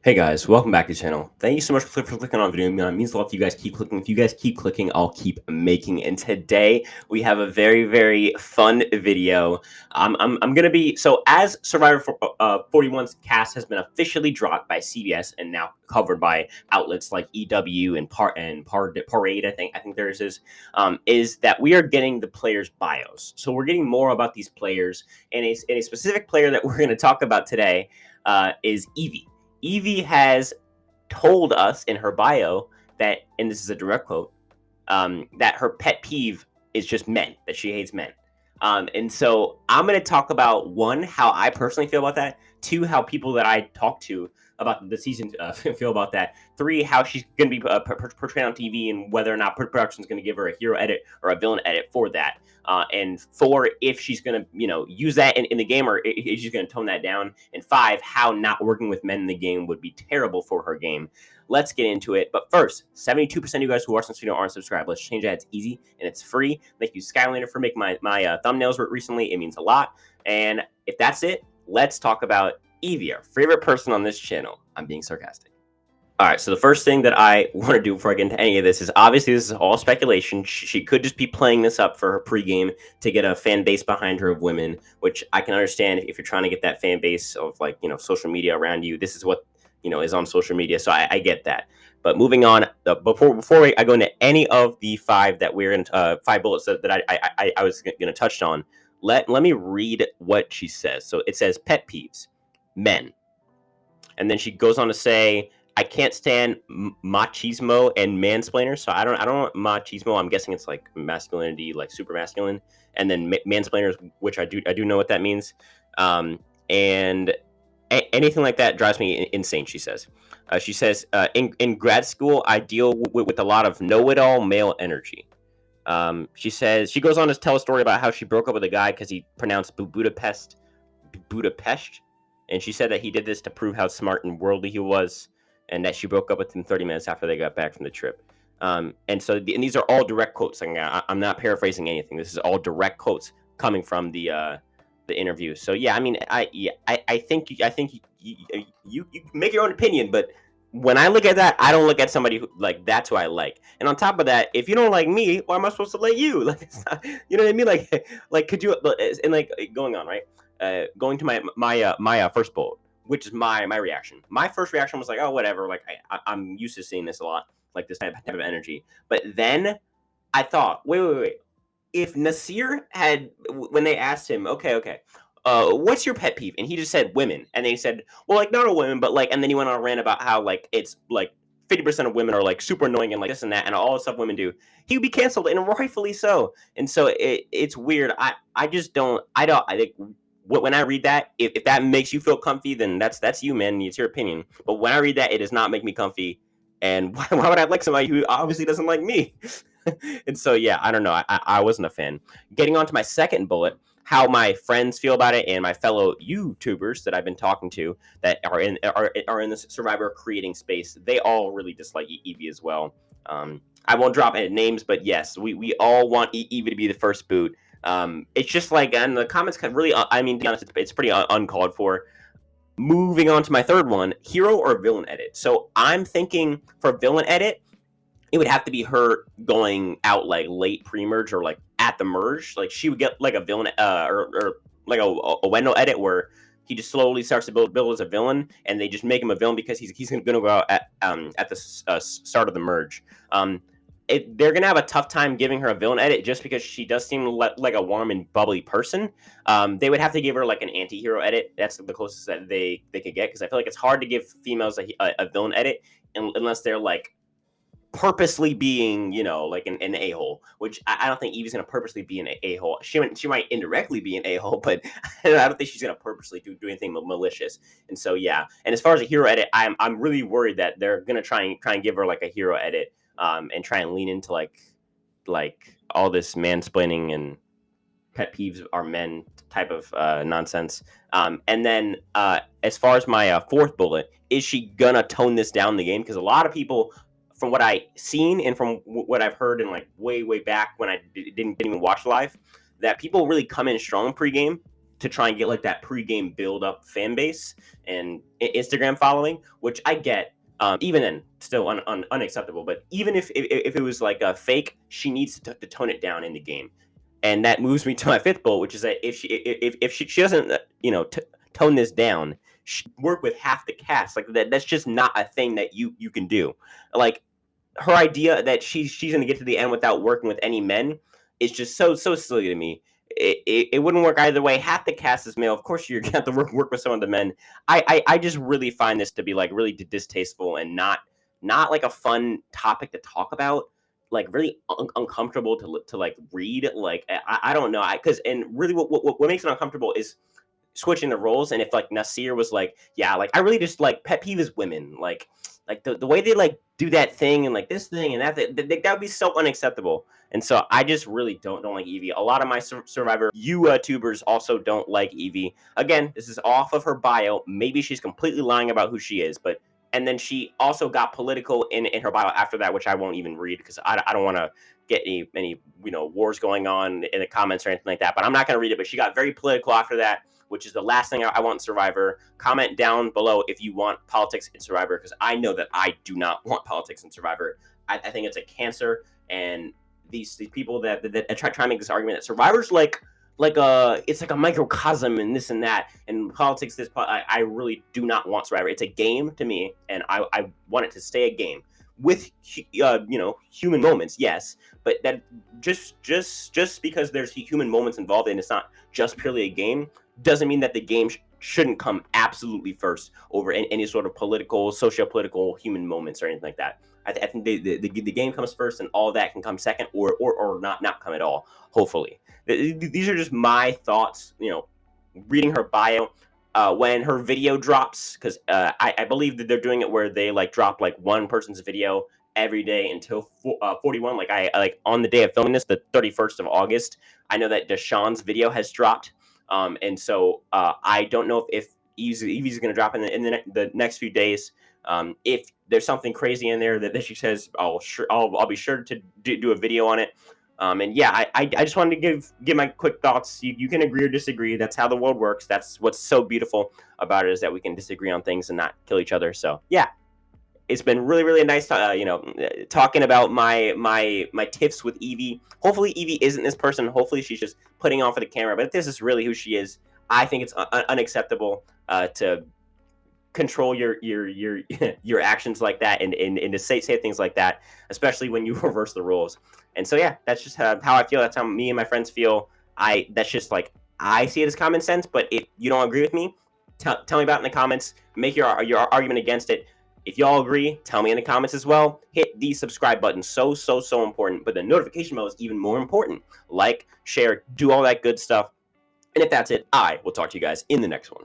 Hey guys, welcome back to the channel. Thank you so much for clicking on the video. It means a lot if you guys keep clicking. If you guys keep clicking, I'll keep making. And today we have a very fun video. I'm gonna be as Survivor 41's cast has been officially dropped by CBS and now covered by outlets like EW and Parade. I think theirs is that we are getting the players' bios. So we're getting more about these players, and a specific player that we're going to talk about today is Evie. Evie has told us in her bio that, and this is a direct quote, that her pet peeve is just men, that she hates men. And so I'm going to talk about one, how I personally feel about that. Two, how people that I talk to about the season feel about that. Three, how she's going to be portrayed on TV and whether or not production is going to give her a hero edit or a villain edit for that. And four, if she's going to, use that in the game or if she's going to tone that down. And five, how not working with men in the game would be terrible for her game. Let's get into it. But first, 72% of you guys who watch this video aren't subscribed. Let's change that. It's easy and it's free. Thank you, Skylander, for making my thumbnails recently. It means a lot. And if that's it, let's talk about Evie, our favorite person on this channel. I'm being sarcastic. All right, so the first thing that I want to do before I get into any of this is obviously this is all speculation. She could just be playing this up for her pregame to get a fan base behind her of women, which I can understand if you're trying to get that fan base of social media around you. This is what is on social media, so I get that. But moving on, before I go into any of the five that we're in, five bullets that I was going to touch on, let me read what she says. So it says pet peeves, men, and then she goes on to say, I can't stand machismo and mansplainers. So I don't know machismo. I'm guessing it's like masculinity, like super masculine, and then mansplainers, which I do know what that means. And anything like that drives me insane. She says. In grad school, I deal with a lot of know-it-all male energy. She says she goes on to tell a story about how she broke up with a guy because he pronounced Budapest, and she said that he did this to prove how smart and worldly he was, and that she broke up with him 30 minutes after they got back from the trip. And these are all direct quotes. I'm not paraphrasing anything. This is all direct quotes coming from the interview. So yeah, I mean, I think you make your own opinion, but when I look at that, I don't look at somebody who like that's who I like. And on top of that, if you don't like me, why am I supposed to like you? Like, it's not, you know what I mean? Like could you? And like going on, right? Going to my first bullet, which is my reaction. My first reaction was like, oh, whatever. Like I'm used to seeing this a lot, like this type of energy. But then I thought, wait. If Nasir had, when they asked him, okay, what's your pet peeve? And he just said women. And they said, well, like not all women, but like, and then he went on a rant about how like it's like 50% of women are like super annoying and like this and that and all the stuff women do. He would be canceled, and rightfully so. And so it's weird. I think when I read that, if that makes you feel comfy, then that's you, man. It's your opinion. But when I read that, it does not make me comfy. And why would I like somebody who obviously doesn't like me? And so yeah, I don't know. I wasn't a fan. Getting on to my second bullet, how my friends feel about it and my fellow YouTubers that I've been talking to that are in this Survivor creating space, they all really dislike Evie as well. I won't drop any names, but yes, we all want Evie to be the first boot. It's just like, and the comments can really, I mean, to be honest, it's pretty uncalled for. Moving on to my third one, hero or villain edit. So I'm thinking for villain edit, it would have to be her going out like late pre-merge or like at the merge. Like she would get like a villain or like a Wendell edit where he just slowly starts to build as a villain, and they just make him a villain because he's going to go out at the start of the merge. They're going to have a tough time giving her a villain edit just because she does seem like a warm and bubbly person. They would have to give her like an anti-hero edit. That's the closest that they could get, because I feel like it's hard to give females a villain edit unless they're like purposely being, like an a-hole, which I don't think Evie's gonna purposely be an a-hole. She might indirectly be an a-hole, but I don't think she's gonna purposely do anything malicious. And so yeah. And as far as a hero edit, I'm really worried that they're gonna try and give her like a hero edit, and try and lean into like all this mansplaining and pet peeves are men type of nonsense. And then as far as my fourth bullet, is she gonna tone this down the game? Because a lot of people, from what I seen and from what I've heard in like way back when I didn't even watch live, that people really come in strong pregame to try and get like that pregame build up fan base and Instagram following, which I get. Even then, still unacceptable. But even if it was like a fake, she needs to tone it down in the game, and that moves me to my fifth bullet, which is that if she doesn't tone this down, work with half the cast. Like that's just not a thing that you can do. Like her idea that she's going to get to the end without working with any men is just so silly to me. It wouldn't work either way. Half the cast is male. Of course, you're going to have to work with some of the men. I just really find this to be like really distasteful and not like a fun topic to talk about. Like really uncomfortable to like read. Like I don't know. Because and really what makes it uncomfortable is switching the roles. And if like Nasir was like, yeah, like I really just like pet peeve is women, like the way they like do that thing and like this thing and that would be so unacceptable. And so I just really don't like Evie. A lot of my Survivor YouTubers also don't like Evie. Again, this is off of her bio. Maybe she's completely lying about who she is, but and then she also got political in her bio after that, which I won't even read because I don't want to get any wars going on in the comments or anything like that. But I'm not going to read it. But she got very political after that, which is the last thing I want in Survivor. Comment down below if you want politics in Survivor, because I know that I do not want politics in Survivor. I think it's a cancer, and these people that try to make this argument that Survivor's like it's like a microcosm and this and that and politics. I really do not want Survivor. It's a game to me, and I want it to stay a game with human moments, yes, but that just because there's human moments involved and it's not just purely a game doesn't mean that the game shouldn't come absolutely first over any sort of political, socio-political human moments or anything like that. I think the game comes first, and all that can come second, or not come at all. Hopefully, these are just my thoughts. Reading her bio. When her video drops, because I believe that they're doing it where they like drop like one person's video every day until 41. Like I like on the day of filming this, the 31st of August. I know that Deshaun's video has dropped, and so I don't know if Evie's going to drop in the next few days. If there's something crazy in there that she says, I'll be sure to do a video on it. And yeah, I just wanted to give my quick thoughts. You can agree or disagree. That's how the world works. That's what's so beautiful about it, is that we can disagree on things and not kill each other. So yeah, it's been really nice, talking about my tips with Evie. Hopefully Evie isn't this person. Hopefully she's just putting on for the camera. But if this is really who she is, I think it's unacceptable to control your your actions like that and to say things like that, especially when you reverse the roles. And so yeah, that's just how I feel. That's how me and my friends feel. That's just like I see it as common sense. But if you don't agree with me, tell me about it in the comments. Make your argument against it. If y'all agree, tell me in the comments as well. Hit the subscribe button. So important. But the notification bell is even more important. Like, share, do all that good stuff. And if that's it, I will talk to you guys in the next one.